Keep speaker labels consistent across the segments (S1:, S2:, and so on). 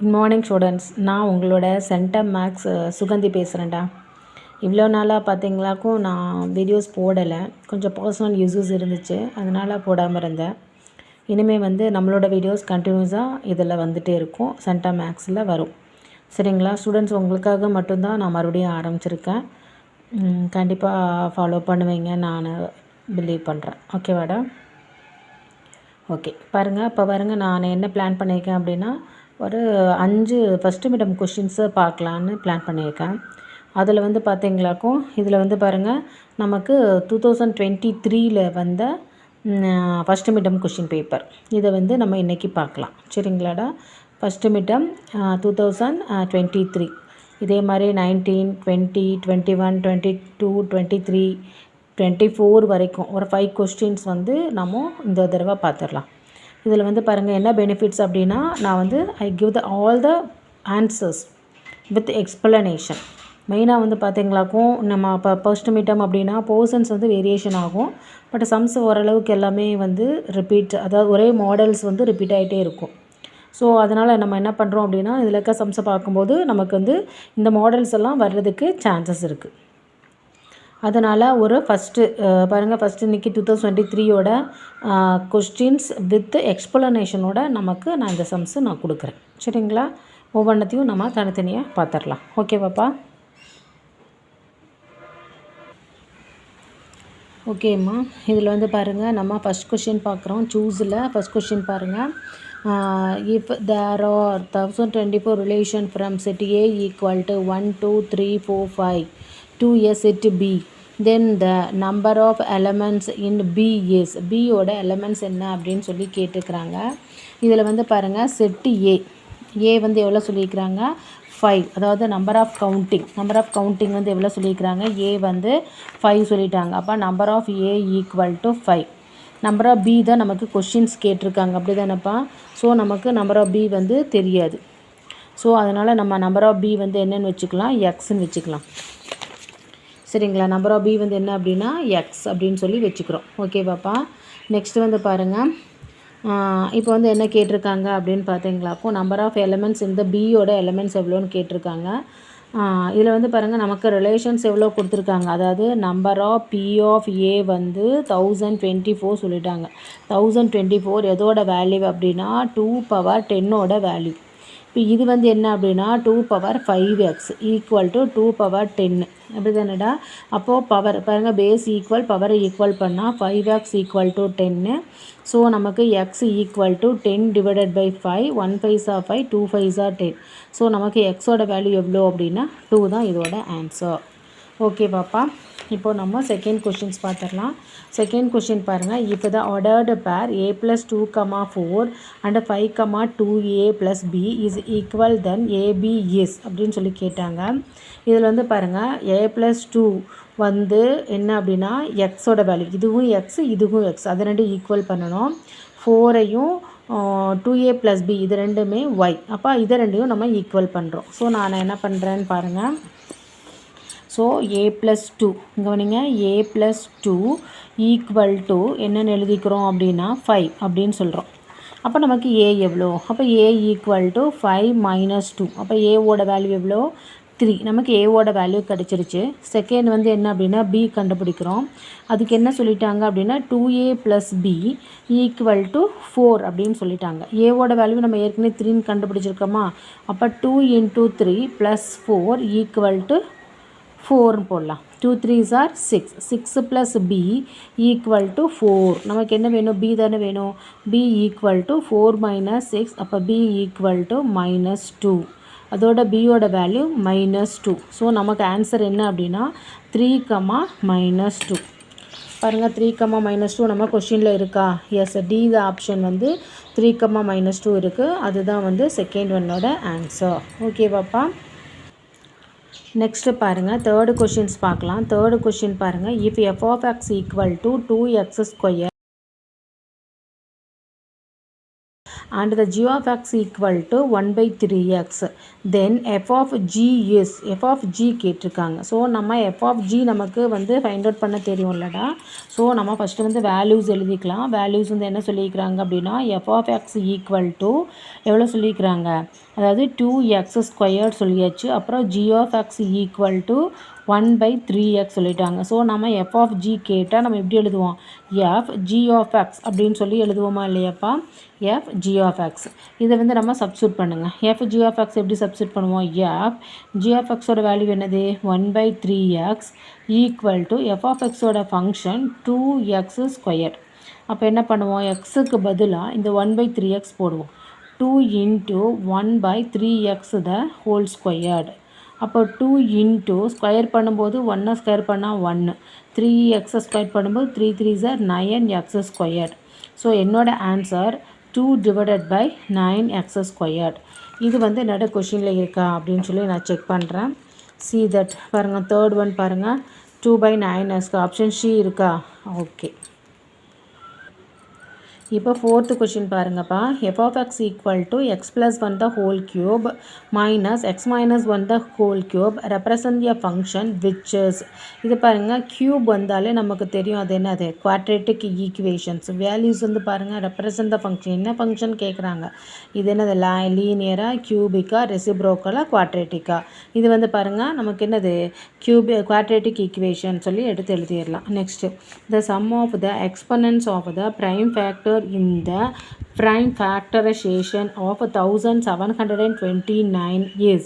S1: Good morning students. நான் உங்களோட centum maths Suganthi பேசுகிறேன்டா. இவ்வளோ நாளாக பார்த்தீங்களாக்கும் நான் வீடியோஸ் போடலை, கொஞ்சம் பர்சனல் யூஸஸ் இருந்துச்சு, அதனால் போடாமல் இருந்தேன். இனிமேல் நம்மளோட வீடியோஸ் கண்டினியூஸாக இதில் வந்துகிட்டே இருக்கும், சென்டம் மேக்ஸில் வரும். சரிங்களா ஸ்டூடெண்ட்ஸ்? உங்களுக்காக மட்டும்தான் நான் மறுபடியும் ஆரம்பிச்சிருக்கேன். கண்டிப்பாக ஃபாலோ பண்ணுவீங்க நான் பிலீவ் பண்ணுறேன். ஓகேவாடா? ஓகே, பாருங்கள். இப்போ பாருங்கள், நான் என்ன பிளான் பண்ணியிருக்கேன் அப்படின்னா, ஒரு 5 ஃபஸ்ட்டு மிடம் கொஷின்ஸை பார்க்கலான்னு பிளான் பண்ணியிருக்கேன். அதில் பார்த்தீங்களாக்கும் இதில் பாருங்கள், நமக்கு 2023 வந்த ஃபஸ்ட்டு மிடம் கொஷின் பேப்பர். இதை நம்ம இன்றைக்கி பார்க்கலாம். சரிங்களாடா? ஃபஸ்ட்டு மிடம் 2023. இதே மாதிரி 19, 20, 21, 22, 23, 24 வரைக்கும் ஒரு 5 கொஸ்டின்ஸ் நம்ம இந்த தடவை பார்த்துடலாம். இதில் பாருங்கள் என்ன பெனிஃபிட்ஸ் அப்படின்னா, நான் I give all the answers with explanation. மெயினாக பார்த்தீங்களாக்கும் நம்ம இப்போ ஃபர்ஸ்ட் மிட்டம் அப்படின்னா போர்ஷன்ஸ் வேரியேஷன் ஆகும், பட் சம்ஸ் ஓரளவுக்கு எல்லாமே ரிப்பீட், அதாவது ஒரே மாடல்ஸ் ரிப்பீட் ஆகிட்டே இருக்கும். ஸோ அதனால் நம்ம என்ன பண்ணுறோம் அப்படின்னா, இதில் இருக்க சம்ஸை பார்க்கும்போது நமக்கு இந்த மாடல்ஸ் எல்லாம் வர்றதுக்கு சான்சஸ் இருக்குது. அதனால் ஒரு ஃபஸ்ட்டு பாருங்கள், ஃபஸ்ட்டு இன்றைக்கி 2023யோட கொஸ்டின்ஸ் வித் எக்ஸ்பிளனேஷனோட நான் இந்த சம்ஸு நான் கொடுக்குறேன். சரிங்களா? ஒவ்வொன்றத்தையும் நம்ம தனித்தனியாக பார்த்துடலாம். ஓகேவாப்பா? ஓகேம்மா. இதில் பாருங்கள், நம்ம ஃபஸ்ட் கொஷின் பார்க்குறோம். சூஸில் ஃபஸ்ட் கொஷின் பாருங்கள். If there are 1024 relation from set A equal to 1, 2, 3, 4, 5 to a set B, then the number of elements in B is, B ஓட elements என்ன அப்படின்னு சொல்லி கேட்டுக்கிறாங்க. இதில் பாருங்கள், செட் A எவ்வளோ சொல்லியிருக்கிறாங்க? 5. அதாவது நம்பர் ஆஃப் கவுண்டிங் எவ்வளோ சொல்லியிருக்கிறாங்க? A 5 சொல்லிட்டாங்க. அப்போ number of A equal to 5. Number of B தான் நமக்கு கொஷின்ஸ் கேட்டிருக்காங்க, அப்படி தானேப்பா? ஸோ நமக்கு நம்பர் ஆஃப் B தெரியாது. ஸோ அதனால் நம்ம நம்பர் ஆஃப் B என்னென்னு வச்சுக்கலாம்? எக்ஸ்ன்னு வச்சுக்கலாம். சரிங்களா? நம்பர் ஆஃப் B என்ன அப்படின்னா எக்ஸ் அப்படின்னு சொல்லி வச்சுக்கிறோம். ஓகேவாப்பா? நெக்ஸ்ட்டு பாருங்கள், இப்போ என்ன கேட்டிருக்காங்க அப்படின்னு பார்த்தீங்களாப்போ, நம்பர் ஆஃப் எலமெண்ட்ஸ் இந்த பியோட எலமெண்ட்ஸ் எவ்வளோன்னு கேட்டிருக்காங்க. இதில் பாருங்கள், நமக்கு ரிலேஷன்ஸ் எவ்வளோ கொடுத்துருக்காங்க. அதாவது number of P of A 1024 சொல்லிட்டாங்க. 1024 எதோட வேல்யூ அப்படின்னா 2 பவர் 10ஓட வேல்யூ. இப்போ இது என்ன அப்படின்னா 2 power 5x equal to 2 power 10. அப்படி தானேடா? அப்போது பவர் பாருங்கள், பேஸ் ஈக்குவல் பவரை ஈக்குவல் பண்ணால் 5x ஈக்குவல் டு 10. ஸோ நமக்கு x equal to 10 divided by 5. 1 5s are 5, 2 5s are 10. So நமக்கு எக்ஸோட வேல்யூ எவ்வளோ அப்படின்னா 2 தான் இதோட ஆன்சர். ஓகே பாப்பா? இப்போ நம்ம செகண்ட் கொஷின்ஸ் பார்த்துடலாம். செகண்ட் கொஷின் பாருங்கள். இப்போ the ordered pair A + 2, 4 and 5, 2A + B is equal then AB is அப்படின்னு சொல்லி கேட்டாங்க. இதில் பாருங்கள், A + 2 என்ன அப்படின்னா எக்ஸோட வேல்யூ, இதுவும் எக்ஸ் இதுவும் எக்ஸ், அதை ரெண்டு ஈக்குவல் பண்ணணும். 4ஐயும் 2A + B இது ரெண்டுமே ஒய். அப்போ இதை ரெண்டையும் நம்ம ஈக்குவல் பண்ணுறோம். ஸோ நான் என்ன பண்ணுறேன்னு பாருங்கள். ஸோ A + 2 கவனிங்க, A + 2 ஈக்குவல் டு என்னென்னு எழுதிக்கிறோம் அப்படின்னா 5 அப்படின்னு சொல்கிறோம். அப்போ நமக்கு A எவ்வளோ? அப்போ A ஈக்குவல் டு 5 - 2. அப்போ ஏவோட வேல்யூ எவ்வளோ? 3. நமக்கு ஏவோட வேல்யூ கிடச்சிருச்சு. செகண்ட் என்ன அப்படின்னா B கண்டுபிடிக்கிறோம். அதுக்கு என்ன சொல்லிட்டாங்க அப்படின்னா 2A + B ஈக்குவல் டு 4 அப்படின்னு சொல்லிட்டாங்க. ஏவோட வேல்யூ நம்ம ஏற்கனவே 3ன்னு கண்டுபிடிச்சிருக்கோமா? அப்போ 2 × 3 + 4 ஈக்குவல் டு 4 போடலாம். 2 3s are 6. 6 + B equal to 4. நமக்கு என்ன வேணும்? B தானே வேணும். B equal to 4 - 6. அப்போ B ஈக்குவல் டு -2. அதோட பியோட வேல்யூ -2. ஸோ நமக்கு ஆன்சர் என்ன அப்படின்னா 3, -2. பாருங்கள், 3, -2 நம்ம கொஷினில் இருக்கா? எஸ், D த ஆப்ஷன் 3, -2 இருக்குது. அதுதான் செகண்ட் ஒன்னோட ஆன்சர். ஓகே பாப்பா? நெக்ஸ்ட்டு பாருங்கள், தேர்டு கொஷின்ஸ் பார்க்கலாம். தேர்டு கொஷின் பாருங்கள். If f of x equal to 2x² and the g of x equal to 1/3x, then f of g is, f of g கேட்டிருக்காங்க. So நம்ம f of g நமக்கு find out பண்ண தெரியும்லடா. So நம்ம first values எழுதிக்கலாம். Values என்ன சொல்லியிருக்கிறாங்க அப்படின்னா f of x equal to எவ்வளோ சொல்லியிருக்கிறாங்க? அதாவது 2x² சொல்லியாச்சு. அப்புறம் g of x equal to 1/3x சொல்லிட்டாங்க. ஸோ நம்ம f of g கேட்டால் நம்ம எப்படி எழுதுவோம்? f g of x அப்படின்னு சொல்லி எழுதுவோமா இல்லையாப்பா? f g of x. இதை வந்து நம்ம சப்ஸ்டியூட் பண்ணுங்கள். f g of x எப்படி சப்ஸ்டியூட் பண்ணுவோம்? f g of x ஓட வேல்யூ என்னது? 1/3x equal to f of x ஓட ஃபங்க்ஷன் 2x². அப்போ என்ன பண்ணுவோம்? எக்ஸுக்கு பதிலாக இந்த 1/3x போடுவோம். 2 into 1/3x the whole squared. அப்போ 2 into ஸ்கொயர் பண்ணும்போது 1 ஸ்கொயர் பண்ணால் 1, 3x ஸ்கொயர் பண்ணும்போது 3 3s are 9x². ஸோ என்னோட ஆன்சர் 2 divided by 9x². இது வந்து என்னோட கொஷினில் இருக்கா அப்படின்னு சொல்லி நான் செக் பண்ணுறேன். see that பாருங்கள், தேர்ட் ஒன் பாருங்கள், 2/9 ஆப்ஷன் சி இருக்கா? ஓகே. இப்போ ஃபோர்த்து கொஷின் பாருங்கப்பா. f of x equal to x plus 1 the whole cube minus x minus 1 the whole cube represent a function which is. இது பாருங்கள், cube வந்தாலே நமக்கு தெரியும் அது என்னது? Quadratic equations. வேல்யூஸ் வந்து பாருங்கள், ரெப்ரசன்ட் த ஃபங்க்ஷன். என்ன ஃபங்க்ஷன் கேட்குறாங்க? இது என்னது? லீனியராக, கியூபிக்கா, ரெசிப்ரோக்கலா, குவாட்ரேட்டிக்கா? இது வந்து பாருங்கள் நமக்கு என்னது? குவாட்ரேட்டிக் ஈக்குவேஷன் சொல்லி எடுத்து எழுதிடலாம். Next, the sum of the exponents of the prime factor in the prime factorization of 1729 is.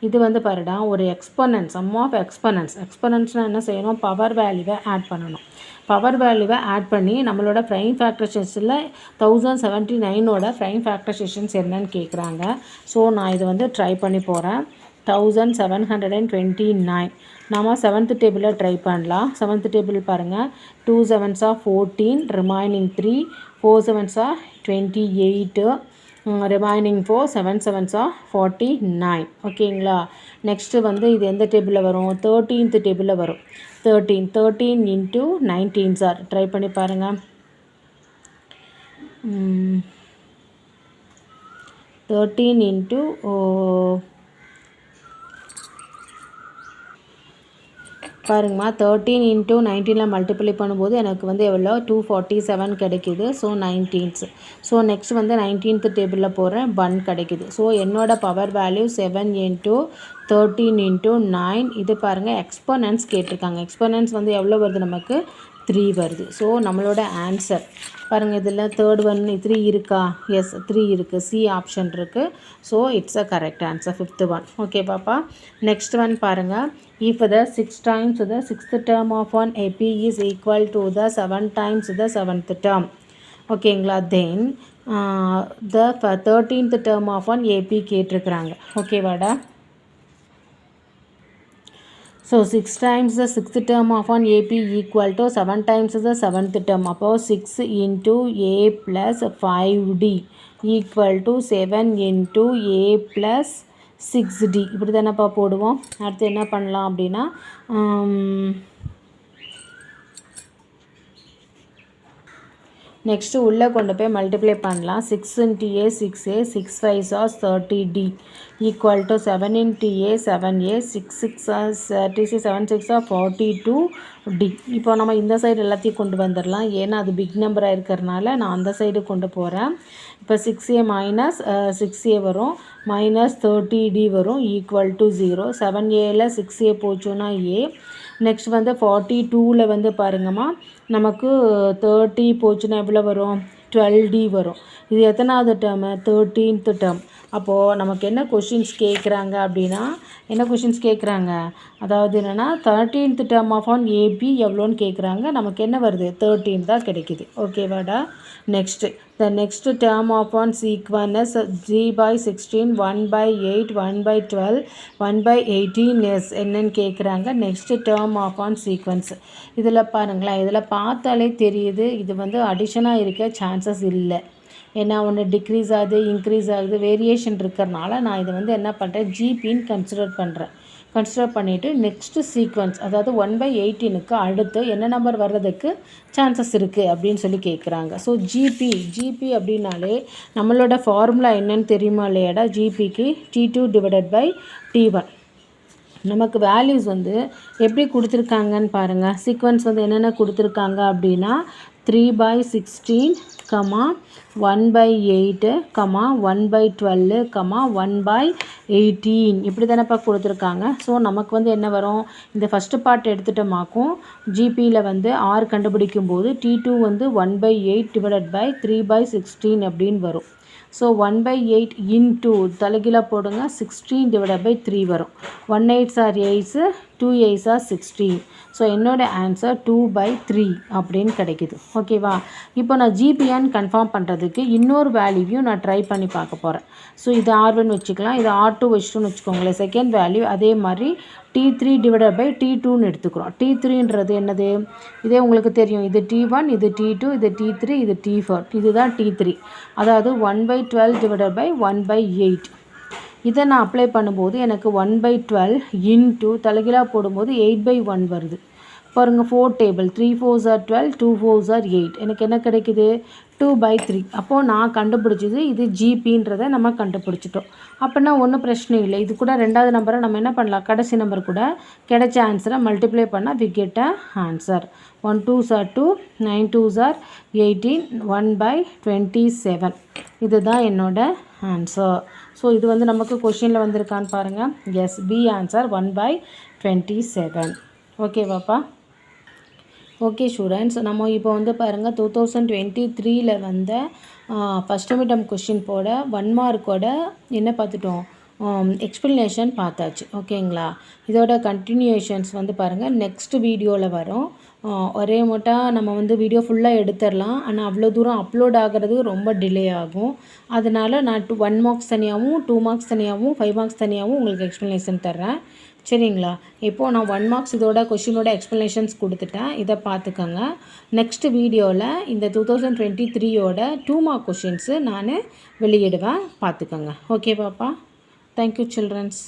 S1: இது வந்து பாருடா ஒரு எக்ஸ்பனன்ஸ், சம் ஆஃப் எக்ஸ்பனன்ஸ்னால் என்ன செய்யணும்? பவர் வேல்யூவை ஆட் பண்ணணும். பவர் வேல்யூவை ஆட் பண்ணி நம்மளோட ப்ரைம் ஃபேக்டரைசேஷனில் 1079ஓட ப்ரைம் ஃபேக்டரைசேஷன்ஸ் என்னன்னு கேட்குறாங்க. ஸோ நான் இது வந்து ட்ரை பண்ணி போகிறேன். 1729 நாம் செவன்த் டேபிளில் ட்ரை பண்ணலாம். செவன்த் டேபிள் பாருங்கள், 2 7s are 14, remaining 3, 4 7s are 28, remaining 4, 7 7s are 49. ஓகேங்களா? நெக்ஸ்ட்டு வந்து இது எந்த டேபிளில் வரும்? 13th டேபிளில் வரும். 13 into 19 சார் ட்ரை பண்ணி பாருங்கள். 13 into பாருங்கம்மா, 13 into 19 மல்டிப்ளை பண்ணும்போது எனக்கு வந்து எவ்வளோ? 247 கிடைக்குது. So 19s. ஸோ நெக்ஸ்ட் வந்து 19th டேபிளில் போகிறேன், 1 கிடைக்குது. ஸோ என்னோட பவர் வேல்யூ 7 into 13 into 9. இது பாருங்கள், எக்ஸ்பனன்ஸ் கேட்டிருக்காங்க. எக்ஸ்பனன்ஸ் வந்து எவ்வளோ வருது நமக்கு? 3 வருது. ஸோ நம்மளோட ஆன்சர் பாருங்கள், இதில் தேர்ட் ஒன் 3 இருக்கா? எஸ், 3 இருக்குது. சி ஆப்ஷன் இருக்குது. So it's a correct answer, 5th one. Okay பாப்பா. நெக்ஸ்ட் ஒன் பாருங்கள், if the 6 times the 6th term of an AP is equal to the 7 times the 7th term. ஓகேங்களா? தென் the 13th term of an AP கேட்டிருக்கிறாங்க. ஓகேவாடா? So 6 times the 6th term of an AP equal to 7 times the 7th term. அப்போ 6 into A plus 5D equal to 7 into A plus 6D. இப்படி தானேப்பா போடுவோம். அடுத்து என்ன பண்ணலாம் அப்படின்னா, நெக்ஸ்ட்டு உள்ளே கொண்டு போய் மல்டிப்ளை பண்ணலாம். 6 into A 6A, 6 5s are 30D equal to 7 into A 7A, 6 6 are 36, 7 6 are 42D. இப்போ நம்ம இந்த சைடு எல்லாத்தையும் கொண்டு வந்துடலாம். ஏன்னா அது பிக் நம்பராக இருக்கிறனால நான் அந்த சைடு கொண்டு போகிறேன். இப்போ 6A minus 6A வரும், மைனஸ் 30D வரும், ஈக்குவல் டு 0. 7Aல 6A போச்சுன்னா A. நெக்ஸ்ட் வந்து 42ல் வந்து பாருங்கம்மா, நமக்கு 30 போச்சுன்னா எவ்வளோ வரும்? 12D வரும். இது எத்தனாவது டேர்மு? 13th term. அப்போது நமக்கு என்ன கொஷின்ஸ் கேட்குறாங்க அப்படின்னா, என்ன கொஷின்ஸ் கேட்குறாங்க? அதாவது என்னென்னா 13th term of on AB எவ்வளோன்னு கேட்குறாங்க. நமக்கு என்ன வருது? 13 தான் கிடைக்குது. ஓகேவாடா? Next, the next term of an sequence 3/16, 1/8, 1/12, 1/18 is என்னன்னு கேட்குறாங்க. Next term of an sequence. இதில் பாருங்களேன், இதில் பார்த்தாலே தெரியுது இது வந்து அடிஷனாக இருக்க சான்சஸ் இல்லை. ஏன்னா ஒன்று டிக்ரீஸ் ஆகுது, இன்க்ரீஸ் ஆகுது, வேரியேஷன் இருக்கிறனால நான் இதை வந்து என்ன பண்ணுறேன்? ஜிபின்னு கன்சிடர் பண்ணுறேன். கன்சிடர் பண்ணிவிட்டு நெக்ஸ்ட்டு சீக்வன்ஸ், அதாவது 1/18க்கு அடுத்து என்ன நம்பர் வர்றதுக்கு சான்சஸ் இருக்குது அப்படின்னு சொல்லி கேட்குறாங்க. ஸோ ஜிபி அப்படின்னாலே நம்மளோட ஃபார்முலா என்னன்னு தெரியுமா இல்லையாடா? ஜிபிக்கு T2 டிவைடட் பை T1. நமக்கு வேல்யூஸ் வந்து எப்படி கொடுத்துருக்காங்கன்னு பாருங்கள். சீக்வன்ஸ் வந்து என்னென்ன கொடுத்துருக்காங்க அப்படின்னா 3/16, 1/8, 1/12, 1/18 இப்படி தானேப்பா கொடுத்துருக்காங்க. ஸோ நமக்கு வந்து என்ன வரும், இந்த ஃபஸ்ட்டு பார்ட் எடுத்துட்டோமாக்கும் ஜிபியில் வந்து ஆர் கண்டுபிடிக்கும் போது T2 வந்து 1/8 டிவைடட் பை 3/16 அப்படின்னு வரும். ஸோ 1/8 இன்டூ தலைகீழாக போடுங்க 16 டிவைடட் பை 3 வரும். 1 8s are 8s, 2 8s are 16. So என்னோடய ஆன்சர் 2/3 அப்படின்னு கிடைக்குது. ஓகேவா? இப்போ நான் ஜிபியான்னு கன்ஃபார்ம் பண்ணுறதுக்கு இன்னொரு வேல்யூவையும் நான் ட்ரை பண்ணி பார்க்க போகிறேன். ஸோ இது R1 வச்சுக்கலாம், இது R2 வச்சுட்டோன்னு வச்சுக்கோங்களேன். செகண்ட் வேல்யூ அதே மாதிரி T3 டிவைடட் பை T2ன்னு எடுத்துக்கிறோம். T3ன்றது என்னது, இதே உங்களுக்கு தெரியும், இது T1, இது T2, இது T3, இது T4, இதுதான் T3. அதாவது 1/12 டிவைடட் பை 1/8. இதை நான் அப்ளை பண்ணும்போது எனக்கு 1/12 இன்டூ தலைகீழாக போடும்போது 8/1 வருது. பாருங்கள் 4 table, 3 4s are 12, 2 4s are 8. எனக்கு என்ன கிடைக்குது, 2/3. அப்போது நான் கண்டுபிடிச்சது இது ஜிபின்றதை நம்ம கண்டுபிடிச்சிட்டோம். அப்படின்னா ஒன்றும் பிரச்சனை இல்லை. இது கூட ரெண்டாவது நம்பரை நம்ம என்ன பண்ணலாம், கடைசி நம்பர் கூட கிடைச்ச ஆன்சரை மல்டிப்ளை பண்ணால் we get a answer. 1 2s are 2, 9 2s are 18, 1/27. இதுதான் என்னோட ஆன்சர். ஸோ இது வந்து நமக்கு கொஷினில் வந்திருக்கான்னு பாருங்கள். Yes, B answer 1/27. ஓகேவாப்பா? ஓகே ஸ்டூடெண்ட்ஸ், நம்ம இப்போ வந்து பாருங்கள் 2023 வந்த ஃபஸ்ட்டு மிட்டம் கொஷின் போட 1 மார்க்கோட என்ன பார்த்துட்டோம், எக்ஸ்ப்ளனேஷன் பார்த்தாச்சு. ஓகேங்களா? இதோட கண்டினியூஷன்ஸ் வந்து பாருங்கள் நெக்ஸ்ட் வீடியோவில் வரும். ஒரே மட்டும் நம்ம வந்து வீடியோ ஃபுல்லாக எடுத்துடலாம், ஆனால் அவ்வளோ தூரம் அப்லோட் ஆகிறது ரொம்ப டிலே ஆகும். அதனால் நான் 1 மார்க்ஸ் தனியாகவும் 2 மார்க்ஸ் தனியாகவும் 5 மார்க்ஸ் தனியாகவும் உங்களுக்கு எக்ஸ்ப்ளனேஷன் தர்றேன். சரிங்களா? இப்போது நான் 1 மார்க்ஸ் இதோட கொஷினோட எக்ஸ்ப்ளனேஷன்ஸ் கொடுத்துட்டேன், இதை பார்த்துக்கோங்க. நெக்ஸ்ட் வீடியோவில் இந்த 2023யோட 2 மார்க் கொஷின்ஸு நான் வெளியிடுவேன், பார்த்துக்கோங்க. ஓகே பாப்பா? Thank you children's.